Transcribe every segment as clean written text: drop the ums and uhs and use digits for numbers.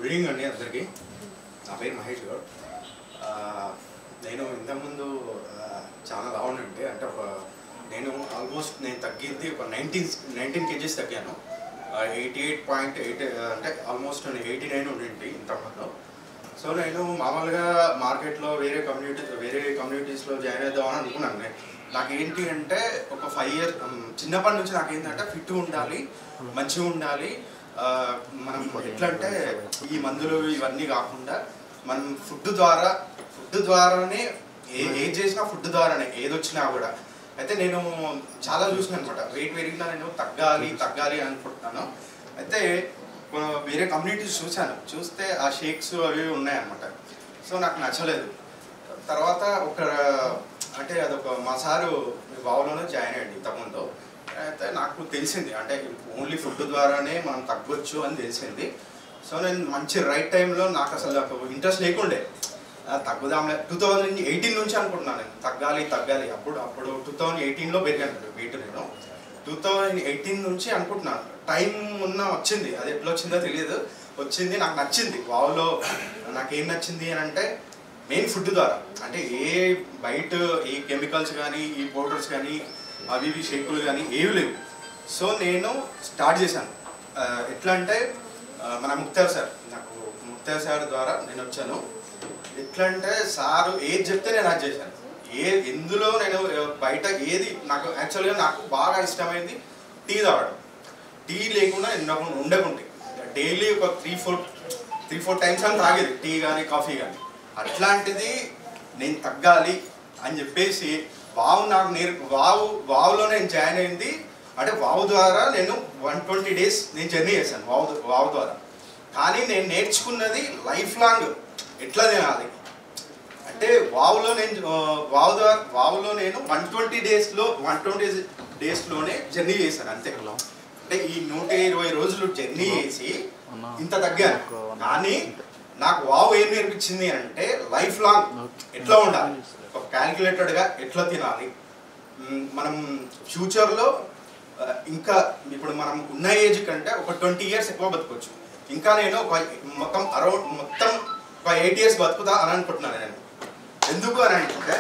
Good evening అండి అందరికీ. నా పేరు మహేష్ గౌడ్. నేను ఇంతకుముందు చాలా లావుండే, అంటే నేను ఆల్మోస్ట్ తగ్గింది ఒక 19 kgs తగ్గాను. 88.8 అంటే ఆల్మోస్ట్ 89 ఉండింది ఇంతకుముందు. సో నేను మామూలుగా మార్కెట్లో వేరే కమ్యూనిటీస్లో జాయిన్ అవుదామని అనుకున్నాను. నాకేంటి అంటే ఒక 5 years చిన్నప్పటి నుంచి నాకేంటంటే ఫిట్గా ఉండాలి, మంచిగా ఉండాలి. మనం ఎట్లా అంటే ఈ మందులు ఇవన్నీ కాకుండా మనం ఫుడ్ ద్వారానే ఏది చేసినా ఫుడ్ ద్వారానే ఏది వచ్చినా కూడా. అయితే నేను చాలా చూసాను అనమాట, వెయిట్ పెరిగినా నేను తగ్గాలి అనుకుంటున్నాను. అయితే వేరే కమ్యూనిటీస్ చూస్తే ఆ షేక్స్ అవి ఉన్నాయన్నమాట. సో నాకు నచ్చలేదు. తర్వాత అంటే అదొక మా సారు బావులోనే జాయిన్ అయ్యండి ఇంతకుముందు. అయితే నాకు తెలిసింది అంటే ఓన్లీ ఫుడ్ ద్వారానే మనం తగ్గొచ్చు అని తెలిసింది. సో నేను మంచి రైట్ టైంలో నాకు అసలు ఇంట్రెస్ట్ లేకుండే తగ్గుదాంలే. 2018 నుంచి అనుకుంటున్నాను నేను తగ్గాలి. అప్పుడు 2018లో పెరిగాను వెయిట్. నేను 2018 నుంచి అనుకుంటున్నాను. టైం వచ్చింది, అది ఎట్లా వచ్చిందో తెలియదు, వచ్చింది. నాకు నచ్చింది వావ్లో. నాకేం నచ్చింది అని అంటే మెయిన్ ఫుడ్ ద్వారా. అంటే బయట ఈ కెమికల్స్ కానీ ఈ పౌడర్స్ కానీ అవి షేకులు కానీ ఏవి లేవు. సో నేను స్టార్ట్ చేశాను. ఎట్లా అంటే మన ముక్తార్ సార్ ద్వారా నేను వచ్చాను. ఎట్లా అంటే సారు ఏది చెప్తే నేను అది చేశాను. ఎందులో నేను బయట ఏది యాక్చువల్గా నాకు బాగా ఇష్టమైంది టీ తాగడం. టీ లేకుండా ఉండకుంటే డైలీ ఒక 3-4 times అని తాగేది టీ కానీ కాఫీ కానీ. అట్లాంటిది నేను తగ్గాలి అని చెప్పేసి వావులో నేను జాయిన్ అయింది. అంటే వావు ద్వారా నేను 120 days నేను జర్నీ చేశాను వావు ద్వారా. కానీ నేను నేర్చుకున్నది లైఫ్ లాంగ్ ఎట్లా తినాలి అంటే వావులో నేను 120 daysలోనే జర్నీ చేశాను అంతే. అంటే ఈ 120 రోజులు జర్నీ చేసి ఇంత తగ్గాను. కానీ నాకు వావ్ ఏం నేర్పించింది అంటే లైఫ్ లాంగ్ ఎట్లా ఉండాలి, ఒక క్యాలిక్యులేటెడ్గా ఎట్లా తినాలి. మనం ఫ్యూచర్లో ఇంకా ఇప్పుడు మనం ఉన్న ఏజ్ కంటే ఒక 20 years ఎక్కువ బతకొచ్చు. ఇంకా నేను మొత్తం ఒక 8 years బతుకుతా అని అనుకుంటున్నాను నేను. ఎందుకు అని అంటే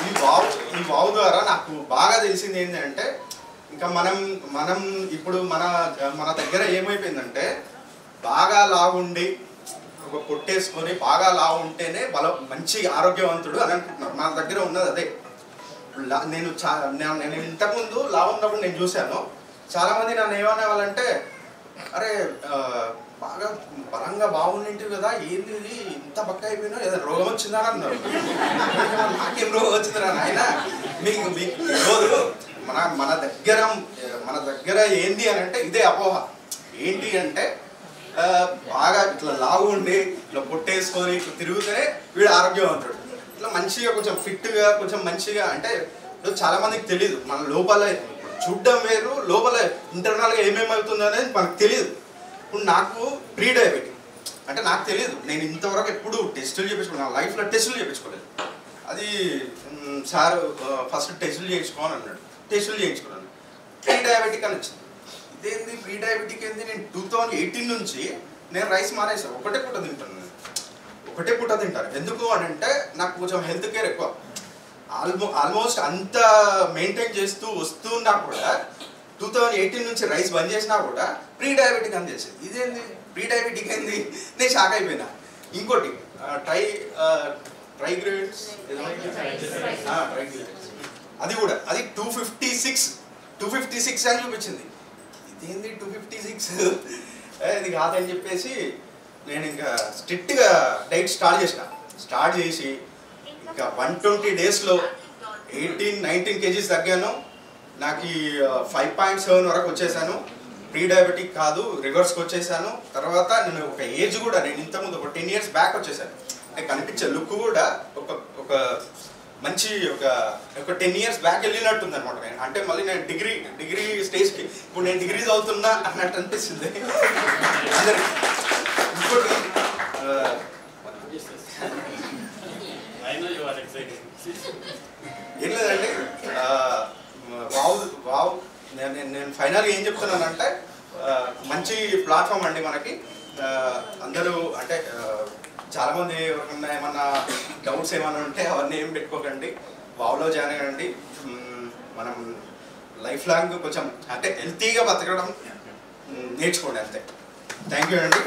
ఈ వావ్ ద్వారా నాకు బాగా తెలిసింది ఏంటంటే ఇంకా మనం ఇప్పుడు మన దగ్గర ఏమైపోయిందంటే బాగా లావుండి ఒక పొట్టేసుకొని బాగా లావు ఉంటేనే మంచి ఆరోగ్యవంతుడు అని అనుకుంటున్నారు. మన దగ్గర ఉన్నది అదే. నేను ఇంతకుముందు లావు ఉన్నప్పుడు నేను చూశాను చాలామంది నన్ను ఏమనేవాళ్ళంటే, అరే బాగా బలంగా బాగుండింటివి కదా, ఏంది ఇది ఇంత బక్క అయిపోయినా, ఏదైనా రోగం వచ్చిందా అని అన్నారు. నాకేం రోగం వచ్చిందిరా నాయన, మీకు రోజు మన దగ్గర ఏంది అని అంటే ఇదే అపోహ. ఏంటి అంటే బాగా ఇట్లా లావు ఉండి ఇట్లా పొట్టేసుకొని ఇట్లా తిరుగుతూనే వీడు ఆరోగ్యవంతుడు, ఇట్లా మంచిగా కొంచెం ఫిట్గా కొంచెం మంచిగా. అంటే చాలా మందికి తెలియదు మన లోపల చూడడం వేరు, లోపల ఇంటర్నల్గా ఏమేమవుతుందో అనేది మనకు తెలియదు. ఇప్పుడు నాకు ప్రీ డయాబెటిక్ అంటే నాకు తెలియదు. నేను ఇంతవరకు ఎప్పుడు టెస్టులు చేయించుకున్నాను, నా లైఫ్లో టెస్టులు చేయించుకోలేదు. అది సార్ ఫస్ట్ టెస్టులు చేయించుకోని అన్నాడు, టెస్టులు చేయించుకున్నాను. ప్రీ డయాబెటిక్ అని వచ్చింది. ఇదేంది ప్రీ డయాబెటిక్ ఏంది? నేను 2018 నుంచి నేను రైస్ మానేసాను. ఒకటే పూట తింటాను. ఎందుకు అని అంటే నాకు కొంచెం హెల్త్ కేర్ ఎక్కువ. ఆల్మోస్ట్ అంత మెయింటైన్ చేస్తూ వస్తున్నా కూడా 2018 నుంచి రైస్ బంద్ చేసినా కూడా ప్రీ డయాబెటిక్ అని తెలిసింది. ఇదేంది ప్రీ డయాబెటిక్ ఏంది? నేను షాక్ అయిపోయినా. ఇంకోటి ట్రైగ్లిసరైడ్స్ అది కూడా అది 256 అని చూపించింది. ఇదేంది 256 ఇది కాదని చెప్పేసి నేను ఇంకా స్ట్రిక్ట్గా డైట్ స్టార్ట్ చేసి ఇంకా 120 daysలో 18-19 kgs తగ్గాను. నాకు 5.7 వరకు వచ్చేసాను. ప్రీ డయాబెటిక్ కాదు, రివర్స్కి వచ్చేసాను. తర్వాత నేను ఒక ఏజ్ కూడా నేను ఇంతకుముందు ఒక 10 years బ్యాక్ వచ్చేసాను. అంటే కనిపించే లుక్ కూడా ఒక మంచి ఒక 10 years బ్యాక్ వెళ్ళినట్టుంది అనమాట. నేను అంటే మళ్ళీ నేను డిగ్రీ స్టేజ్కి ఇప్పుడు నేను డిగ్రీ చదువుతున్నా అన్నట్టు అనిపిస్తుంది అందరికి. ఇంకోటి ఏం లేదండి, వావ్ నేను ఫైనల్గా ఏం చెప్తున్నానంటే మంచి ప్లాట్ఫామ్ అండి మనకి. అందరూ అంటే చాలామంది ఎవరికన్నా ఏమన్నా డౌట్స్ ఏమైనా ఉంటే అవన్నీ ఏం పెట్టుకోకండి, వావ్లో జాయిన్ అయ్యండి. మనం లైఫ్ లాంగ్ కొంచెం అంటే హెల్తీగా బతకడం నేర్చుకోండి అంతే. థ్యాంక్ యూ అండి.